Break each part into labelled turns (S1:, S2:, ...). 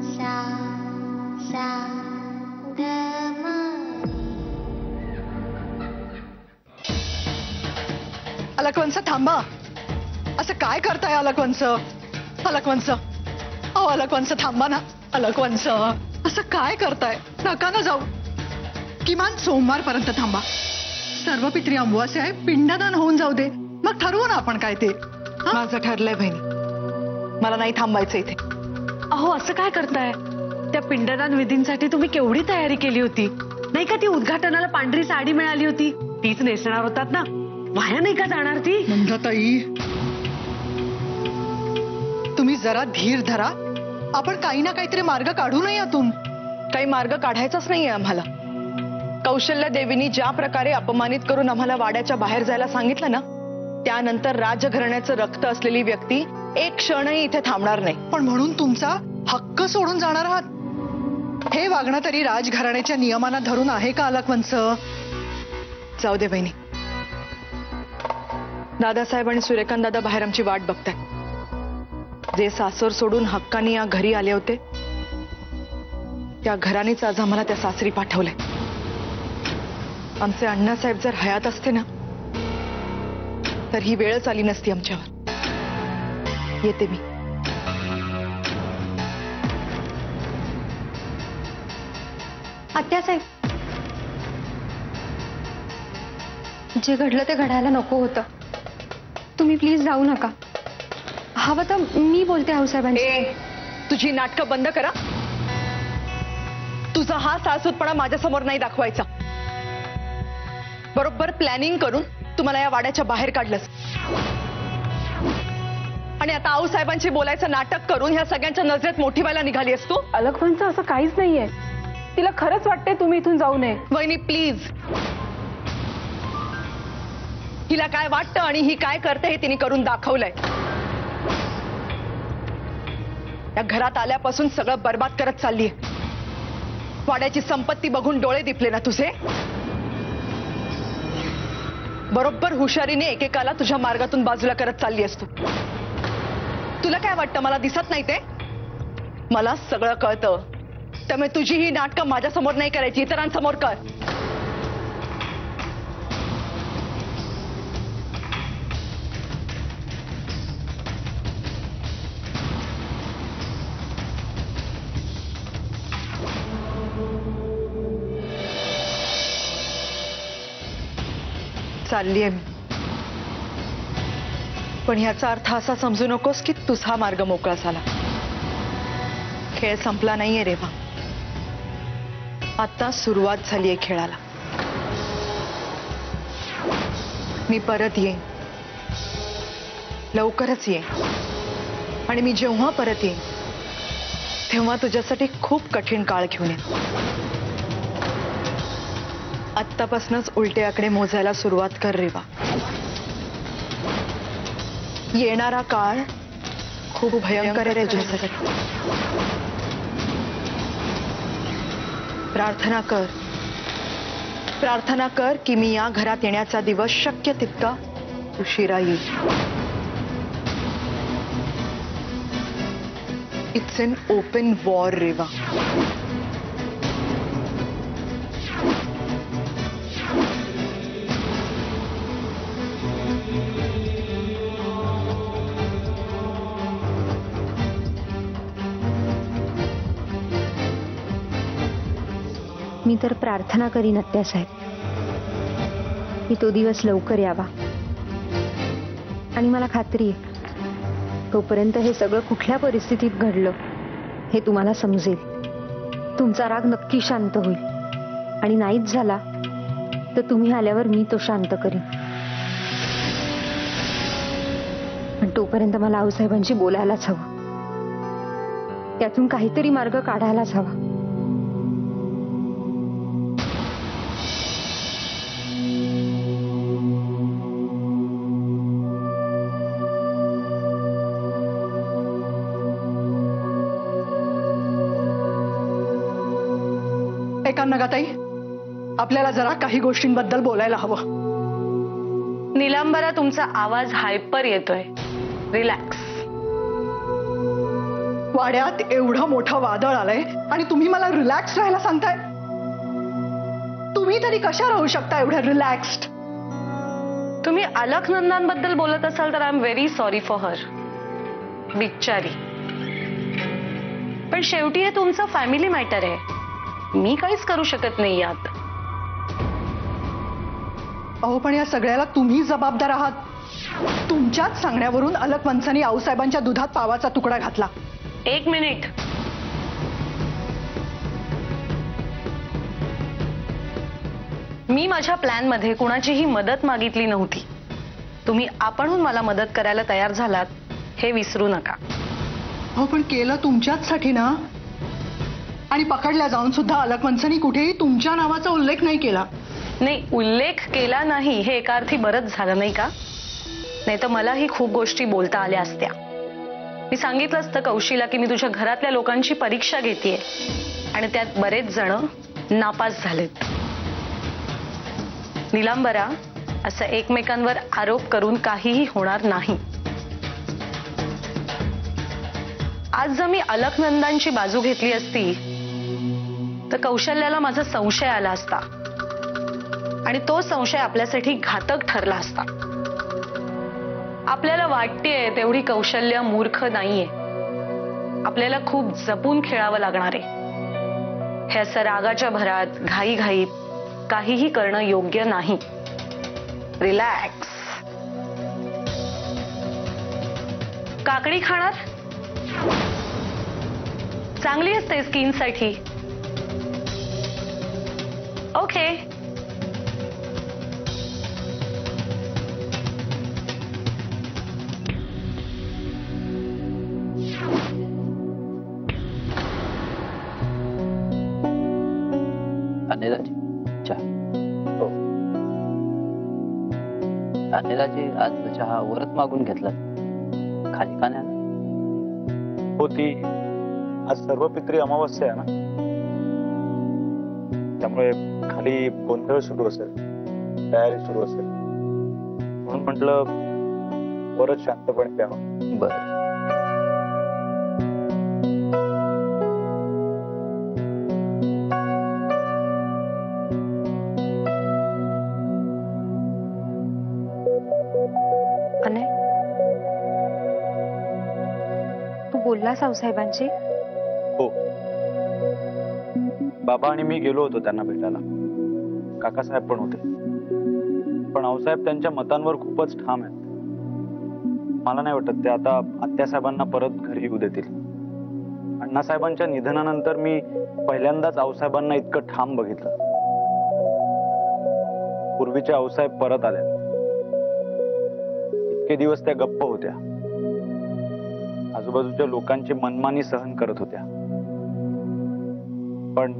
S1: सा सा ग म.
S2: अलकवंस थांबा. असं काय करताय अलकवंस? अलकवंस, अहो अलकवंस थांबा ना. अलकवंस असं काय करताय? नका ना जाऊ. किमान सोमवारपर्यंत थांबा. सर्वपित्री अमावास्या आहे, पिंडदान होऊन जाऊ दे, मग ठरवू ना आपण काय ते.
S3: माझं ठरलंय बहिणी, मला नाही थांबायचं इथे.
S4: अहो असं काय करताय? त्या पिंडदान विधींसाठी तुम्ही केवढी तयारी केली होती नाही का? ती उद्घाटनाला पांढरी साडी मिळाली होती, तीच नेसणार होतात ना. वाया नाही का जाणार ती?
S2: नंदाताई, तुम्ही जरा धीर धरा. आपण काही ना काहीतरी मार्ग काढू नये यातून.
S3: काही मार्ग काढायचाच नाहीये आम्हाला. कौशल्य देवीनी ज्या प्रकारे अपमानित करून आम्हाला वाड्याच्या बाहेर जायला सांगितलं ना, त्यानंतर राजघराण्याचं रक्त असलेली व्यक्ती एक क्षणही इथे थांबणार नाही.
S2: पण म्हणून तुमचा हक्क सोडून जाणार आहात? हे वागणं तरी राजघराण्याच्या नियमांना धरून आहे का अलकवंस?
S3: जाऊ दे बहिणी. दादासाहेब आणि सुरेखान दादा बाहेर आमची वाट बघताय. जे सासर सोडून हक्काने या घरी आले होते, त्या घरानेच आज आम्हाला त्या सासरी पाठवलंय. आमचे अण्णासाहेब जर हयात असते ना, तर ही वेळच आली नसती आमच्यावर. येते मी.
S1: आत्यासाहेब, जे घडलं ते घडायला नको होतं. तुम्ही प्लीज जाऊ नका. हवं तर मी बोलते आऊसाहेबांशी.
S3: तुझी नाटकं बंद करा. तुझा हा सासूतपणा माझ्यासमोर नाही दाखवायचा. बरोबर प्लॅनिंग करून तुम्हाला या वाड्याच्या बाहेर काढलंस, आणि आता आऊसाहेबांशी बोलायचं नाटक करून ह्या सगळ्यांच्या नजरेत मोठी व्हायला निघाली असतो.
S4: अलकवंच असं काहीच नाहीये. तिला खरंच वाटतंय तुम्ही इथून जाऊ नये.
S3: वहिनी प्लीज. हिला काय वाटतं आणि ही काय करते हे तिने करून दाखवलंय. या घरात आल्यापासून सगळं बर्बाद करत चाललीये. वाड्याची संपत्ती बघून डोळे दिपले ना तुझे. बरोबर हुशारीने एकेकाला तुझ्या मार्गातून बाजूला करत चालली असतो. तुला काय वाटतं मला दिसत नाही ते? मला सगळं कळतं. त्यामुळे तुझी ही नाटकं माझ्यासमोर नाही करायची, इतरांसमोर कर. चाललीये मी, पण ह्याचा अर्थ असा समजू नकोस की तुझा मार्ग मोकळा झाला. खेळ संपला नाहीये रेवा. आता सुरुवात झालीये खेळाला. मी परत येईन, लवकरच येईन. आणि मी जेव्हा परत येईन तेव्हा तुझ्यासाठी खूप कठीण काळ घेऊन येईन. आत्तापासूनच उलटे आकडे मोजायला सुरुवात कर रेवा. येणारा काळ खूप भयंकर आहे तुझ्यासाठी. प्रार्थना कर, प्रार्थना कर की मी या घरात येण्याचा दिवस शक्य तितका उशिरा येईल. इट्स एन ओपन वॉर रेवा.
S1: मी तर प्रार्थना करीन आत्यासाहेब की तो दिवस लवकर यावा. आणि मला खात्री आहे तोपर्यंत हे सगळं कुठल्या परिस्थितीत घडलं हे तुम्हाला समजेल. तुमचा राग नक्की शांत होईल. आणि नाहीच झाला तर तुम्ही आल्यावर मी तो शांत करीन. पण तोपर्यंत मला आऊसाहेबांशी बोलायलाच हवं. त्यातून काहीतरी मार्ग काढायलाच हवा.
S2: ऐका नगाताई, आपल्याला जरा काही गोष्टींबद्दल बोलायला हवं.
S4: निलांबरा, तुमचा आवाज हायपर येतोय. रिलॅक्स.
S2: वाड्यात एवढं मोठं वादळ आलंय आणि तुम्ही मला रिलॅक्स राहायला सांगताय? तुम्ही तरी कशा राहू शकता एवढ्या रिलॅक्स्ड?
S4: तुम्ही अलकनंदांबद्दल बोलत असाल तर I am very sorry for her. बिचारी. पण शेवटी हे तुमचं फॅमिली मॅटर आहे. मी काहीच करू शकत नाही यात.
S2: अहो पण या सगळ्याला तुम्ही जबाबदार आहात. तुमच्याच सांगण्यावरून अलक वंसानी आऊसाहेबांच्या दुधात पावाचा तुकडा घातला.
S4: एक मिनिट. मी माझ्या प्लॅन मध्ये कुणाचीही मदत मागितली नव्हती. तुम्ही आपणहून मला मदत करायला तयार झालात हे विसरू नका.
S2: हो पण केलं तुमच्याचसाठी ना. आणि पकडल्या जाऊन सुद्धा अलक वंसानी कुठेही तुमच्या नावाचा उल्लेख नाही केला.
S4: नाही, उल्लेख केला नाही हे एका अर्थी बरंच झालं नाही का? नाही तर मलाही खूप गोष्टी बोलता आल्या असत्या. मी सांगितलं असतं कौशीला की मी तुझ्या घरातल्या लोकांची परीक्षा घेतेय आणि त्यात बरेच जण नापास झालेत. निलांबरा, असं एकमेकांवर आरोप करून काहीही होणार नाही. आज जर मी अलकनंदांची बाजू घेतली असती तर कौशल्याला माझा संशय आला असता आणि तो संशय आपल्यासाठी घातक ठरला असता. आपल्याला वाटतेय तेवढी कौशल्य मूर्ख नाहीये. आपल्याला खूप जपून खेळावं लागणार आहे. हे असं रागाच्या भरात घाईघाईत काहीही करणं योग्य नाही. रिलॅक्स. काकडी खाणार? चांगली असते स्किनसाठी. ओके.
S5: अनिलाजी चहा. हो अनिलाजी, आज चहा वरच मागून घेतला, खाली का नाही?
S6: होती आज सर्वपित्री अमावस्या आहे ना, त्यामुळे खाली गोंधळ सुरू असेल, तयारी सुरू असेल, म्हणून म्हटलं वरच शांतपणे प्यावं.
S5: बरं.
S1: तू बोललास आऊसाहेबांशी?
S6: हो, बाबा आणि मी गेलो होतो त्यांना भेटायला. काकासाहेब पण होते, पण आऊसाहेब त्यांच्या मतांवर खूपच ठाम आहेत. मला नाही वाटत ते आता आत्यासाहेबांना परत घरी येऊ देतील. अण्णासाहेबांच्या निधनानंतर मी पहिल्यांदाच आऊसाहेबांना इतकं ठाम बघितलं. पूर्वीचे आऊसाहेब परत आले. इतके दिवस त्या गप्प होत्या, आजूबाजूच्या लोकांची मनमानी सहन करत होत्या. पण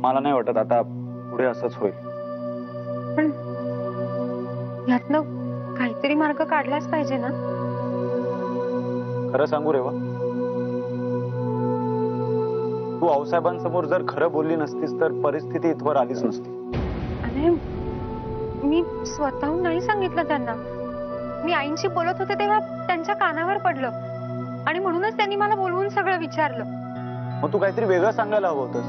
S6: मला नाही वाटत आता पुढे असंच होईल.
S1: पण यातनं काहीतरी मार्ग काढलाच पाहिजे ना.
S6: खरं सांगू रेवा, तू आऊसाहेबांसमोर जर खरं बोलली नसतीस तर परिस्थिती इथवर आलीच नसती.
S1: अरे मी स्वतःहून नाही सांगितलं त्यांना. मी आईंशी बोलत होते तेव्हा त्यांच्या कानावर पडलं आणि म्हणूनच त्यांनी मला बोलवून सगळं विचारलं.
S6: मग तू काहीतरी वेगळं सांगायला हवं होतंस.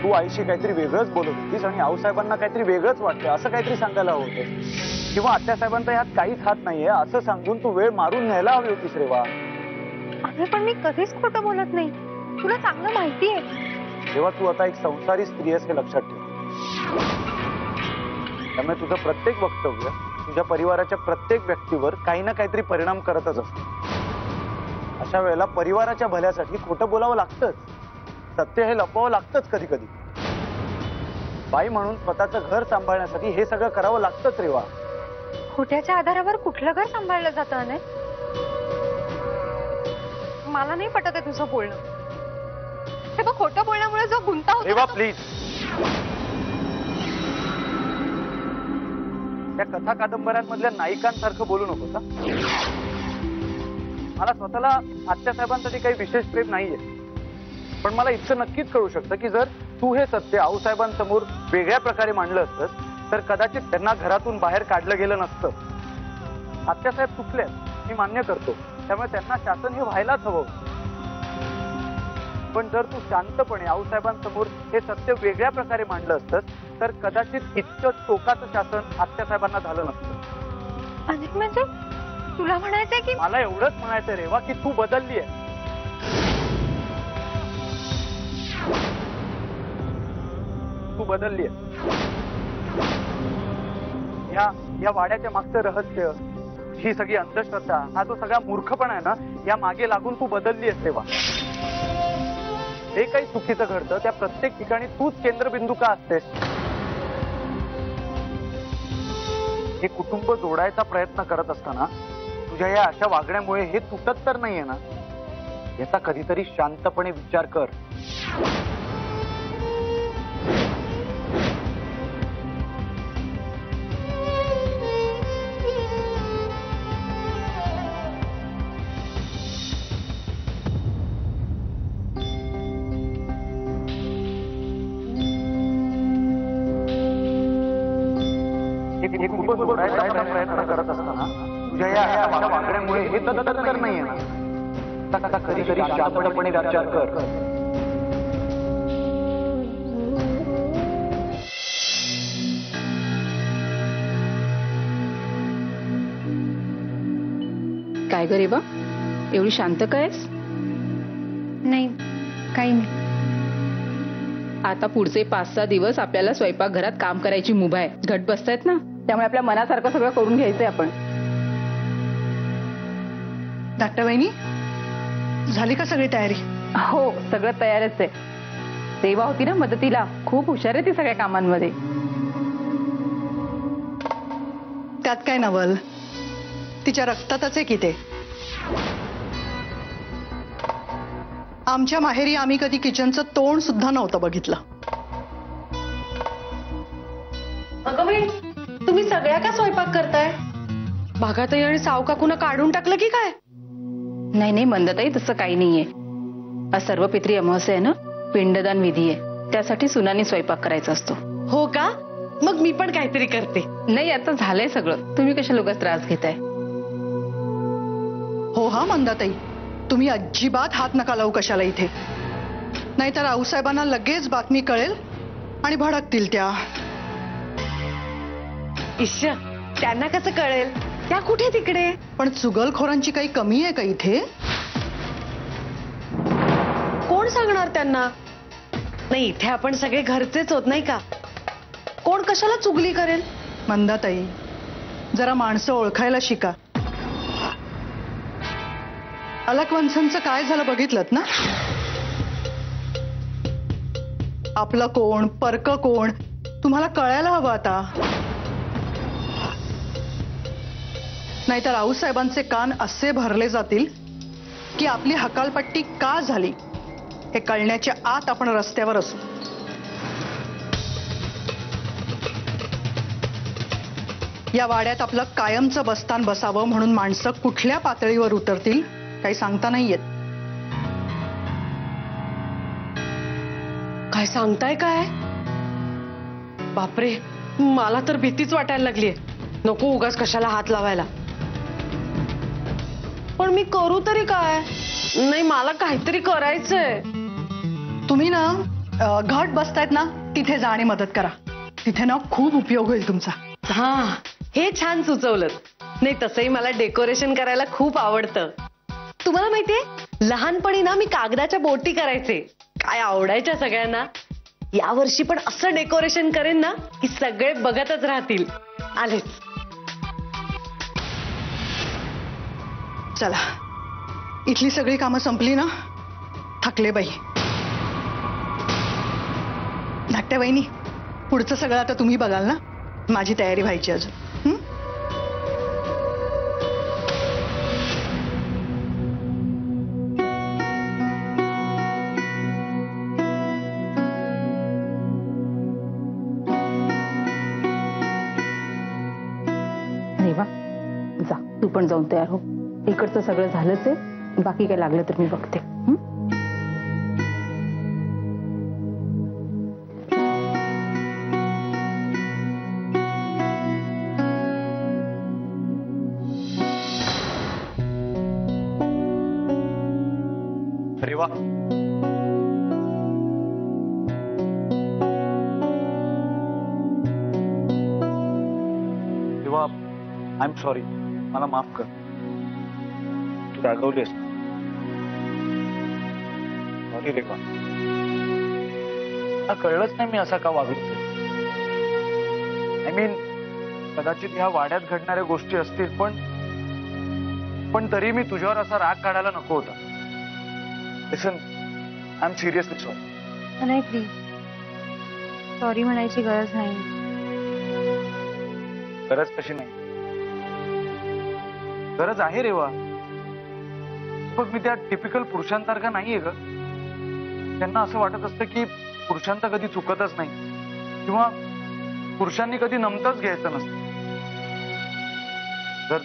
S6: तू आईशी काहीतरी वेगळंच बोलत होतीस आणि आऊसाहेबांना काहीतरी वेगळंच वाटतं असं काहीतरी सांगायला हवं होतंस. किंवा आत्यासाहेबांचा ह्यात काहीच हात नाहीये असं सांगून तू वेळ मारून न्यायला हवी होतीस रेवा.
S1: अरे पण मी कधीच खोटं बोलत नाही, तुला चांगलं माहिती आहे.
S6: तेव्हा तू आता एक संसारी स्त्री आहेस हे लक्षात ठेव. त्यामुळे तुझं प्रत्येक वक्तव्य तुझ्या परिवाराच्या प्रत्येक व्यक्तीवर काही ना काहीतरी परिणाम करतच असतो. अशा वेळेला परिवाराच्या भल्यासाठी खोटं बोलावं लागतंच. सत्य हे लपवावं लागतंच कधी कधी. बाई म्हणून स्वतःचं घर सांभाळण्यासाठी हे सगळं करावं लागतंच रेवा.
S1: खोट्याच्या आधारावर कुठलं घर सांभाळलं जातं अनय? मला नाही पटत आहे तुझं बोलणं. हे बघ, खोटं बोलण्यामुळे जो गुंता होतो
S6: रेवा प्लीज. त्या कथा कादंबऱ्यांमधल्या नायिकांसारखं बोलू नको का? मला स्वतःला आत्यासाहेबांसाठी काही विशेष प्रेम नाहीये, पण मला इतकं नक्कीच कळू शकतं की जर तू हे सत्य आऊसाहेबांसमोर वेगळ्या प्रकारे मांडलं असतंस तर कदाचित त्यांना घरातून बाहेर काढलं गेलं नसतं. आत्यासाहेब चुकले, मी मान्य करतो, त्यामुळे त्यांना शासन हे व्हायलाच हवं. पण जर तू शांतपणे आऊसाहेबांसमोर हे सत्य वेगळ्या प्रकारे मांडलं असतं तर कदाचित इतकं टोकाचं शासन आत्यासाहेबांना झालं नसतं.
S1: आणि म्हणजे तुला म्हणायचंय की
S6: मला एवढंच म्हणायचं रेवा की तू बदलली आहे. तू बदलली आहे. या वाड्याच्या मागचं रहस्य, ही सगळी अंधश्रद्धा, हा जो सगळा मूर्खपणा आहे ना, या मागे लागून तू बदलली आहेस रेवा. जे काही चुकीचं घडतं त्या प्रत्येक ठिकाणी तूच केंद्रबिंदू का असतेस? हे कुटुंब जोडायचा प्रयत्न करत असताना तुझ्या या अशा वागण्यामुळे हे तुटत तर नाहीये ना, याचा कधीतरी शांतपणे विचार कर. हे कुटुंब जोडायचा प्रयत्न करत असताना तुझ्या या अशा वागण्यामुळे हे तुटत तर नाहीये ना, आता कधीतरी शांतपणे विचार कर.
S3: काय ग रेवा, एवढी शांत कायस?
S1: नाही, काही नाही.
S3: आता पुढचे 5-6 दिवस आपल्याला स्वयंपाकघरात काम करायची मुभा आहे. घट बसतायत ना, त्यामुळे आपल्या मनासारखं सगळं करून घ्यायचंय आपण.
S2: धाकट्या वहिनी, झाली का सगळी तयारी?
S3: हो, सगळं तयारच आहे. रेवा होती ना मदतीला, खूप हुशार आहे ती सगळ्या कामांमध्ये.
S2: त्यात काय नवल, तिच्या रक्तातच आहे की ते. आमच्या माहेरी आम्ही कधी किचनचं तोंड सुद्धा नव्हतं बघितलं.
S4: अगं बाई, तुम्ही सगळ्या का स्वयंपाक करताय? भागाताई आणि सावकाकून काढून टाकलं की काय?
S3: नाही नाही मंदाताई, तसं काही नाहीये. आज सर्वपित्री अमावस्या आहे ना, पिंडदान विधी आहे, त्यासाठी सुनांनी स्वयंपाक करायचा असतो.
S4: हो का? मग मी पण काहीतरी करते.
S3: नाही, आता झालंय सगळं, तुम्ही कशा लोकांस त्रास घेताय?
S2: हो हा मंदाताई, तुम्ही अजिबात हात नका लावू कशाला इथे, नाहीतर आऊसाहेबांना लगेच बातमी कळेल आणि भडकतील त्या.
S4: इश्य, त्यांना कसं कळेल? त्या कुठे तिकडे?
S2: पण चुगलखोरांची काही कमी आहे का इथे?
S4: कोण सांगणार त्यांना? नाही, इथे आपण सगळे घरचेच होत नाही का? कोण कशाला चुगली करेल?
S2: मंदाताई, जरा माणसं ओळखायला शिका. अलकवंसांचं काय झालं बघितलंत ना? आपलं कोण परक कोण तुम्हाला कळायला हवं आता, नाहीतर आऊसाहेबांचे कान असे भरले जातील की आपली हकालपट्टी का झाली हे कळण्याच्या आत आपण रस्त्यावर असू. या वाड्यात आपलं कायमचं बस्तान बसावं म्हणून माणसं कुठल्या पातळीवर उतरतील काही सांगता नाही येत.
S4: काय सांगताय काय? बापरे, मला तर भीतीच वाटायला लागलीये. नको उगाच कशाला हात लावायला. पण मी करू तरी काय? नाही, मला काहीतरी करायचंय.
S2: तुम्ही ना घट बसतायत ना, तिथे जा आणि मदत करा. तिथे ना खूप उपयोग होईल तुमचा.
S4: हा, हे छान सुचवलं. नाही, तसंही मला डेकोरेशन करायला खूप आवडतं. तुम्हाला माहितीये, लहानपणी ना मी कागदाच्या बोटी करायचे, काय आवडायच्या सगळ्यांना. यावर्षी पण असं डेकोरेशन करेन ना की सगळे बघतच राहतील. आलेच.
S2: चला, इथली सगळी कामं संपली ना? थकले बाई. धाकट्या वहिनी, पुढचं सगळं आता तुम्ही बघाल ना, माझी तयारी व्हायची अजून.
S3: रेवा, जा तू पण जाऊन तयार हो. इकडचं सगळं झालंच आहे, बाकी काय लागलं तर मी बघते.
S6: Reva, Reva, I am sorry, मला माफ कर. तू रागवलीस. सॉरी रेवा, मला कळलंच नाही मी असा का वागलो. आय मीन, कदाचित ह्या वाड्यात घडणाऱ्या गोष्टी असतील, पण तरी मी तुझ्यावर असा राग काढायला नको होता. लिसन, आय एम सिरियसली सॉरी.
S1: नाही प्लीज, सॉरी म्हणायची गरज नाही.
S6: गरज कशी नाही? गरज आहे रेवा. बघ, मी त्या टिपिकल पुरुषांसारखा नाहीये ग. त्यांना असं वाटत असतं की पुरुषांचा कधी चुकतच नाही, किंवा पुरुषांनी कधी नमतच घ्यायचं नसतं. जर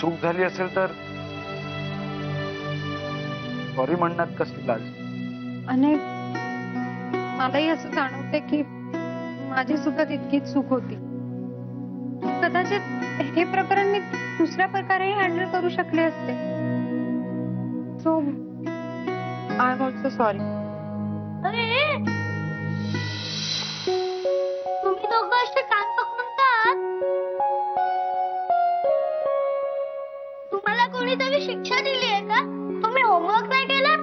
S6: चूक झाली असेल तर सॉरी म्हणण्यात कसली लाज?
S1: आणि मलाही असं जाणवते की माझी सुद्धा तितकीच चूक होती. कदाचित हे प्रकरण मी दुसऱ्या प्रकारे हँडल करू शकले असते. So I am also sorry.
S7: अरे, तुम्ही दोघं असे कान पकडून का? तुम्हाला कोणीतरी शिक्षा दिली आहे का? तुम्ही होमवर्क नाही केला?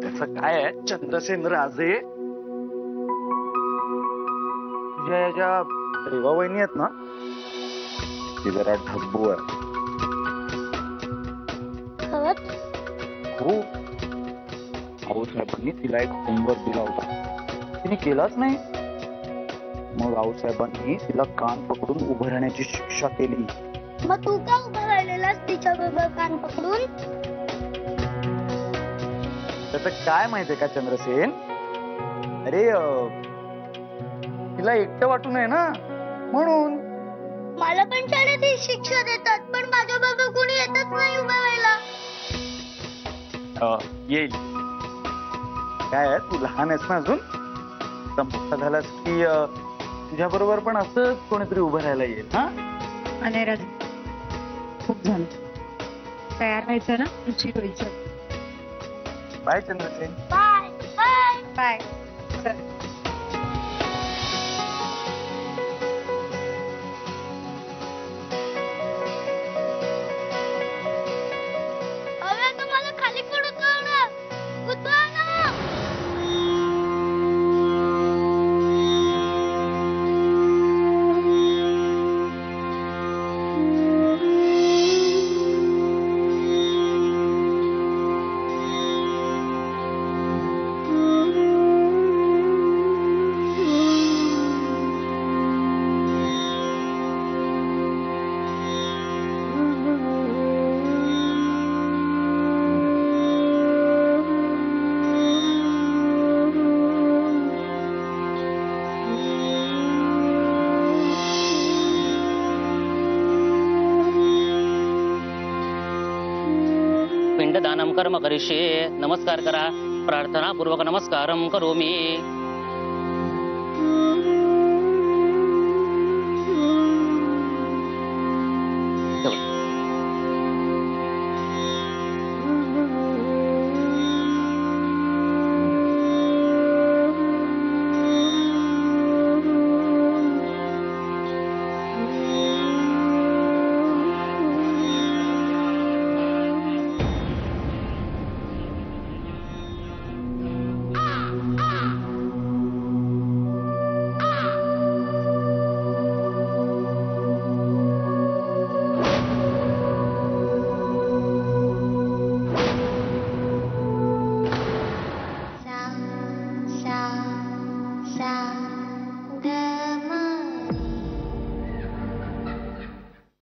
S6: त्याचं काय आहे चंद्रसेन राजे? तुझ्या या ज्या रेवा वहिनी आहेत ना, ती जरा ढब्बू आहे.
S7: खरंच?
S6: हो, आऊसाहेबांनी तिला एक होमवर्क दिला होता, तिने केलाच नाही. मग आऊसाहेबांनी तिला कान पकडून उभं राहण्याची शिक्षा केली.
S7: मग तू का उभा राहिलेलास तिच्या बरोबर कान पकडून?
S6: त्याचं काय माहितीये का चंद्रसेन? अरे, तिला एकटं वाटू नये ना, म्हणून.
S7: मला पण शाळेत ती शिक्षा देतात, पण माझ्या बरोबर कोणी येतच नाही उभा राहायला.
S6: येईल. काय आहे, तू लहान आहेस ना अजून. मोठा झालास की तुझ्या बरोबर पण असंच कोणीतरी उभं राहायला येईल. हा,
S1: आणि राज, खूप झालं. तयार व्हायचं ना, उशीर व्हायचं.
S6: Bye Chandrasen.
S7: Bye bye.
S1: Bye.
S7: अरे, तुम्हाला खाली पडू ना, उतरा ना.
S5: पिंडदानम कर्म करिष्ये. नमस्कार करा. प्रार्थनापूर्वक नमस्कारम करोमी.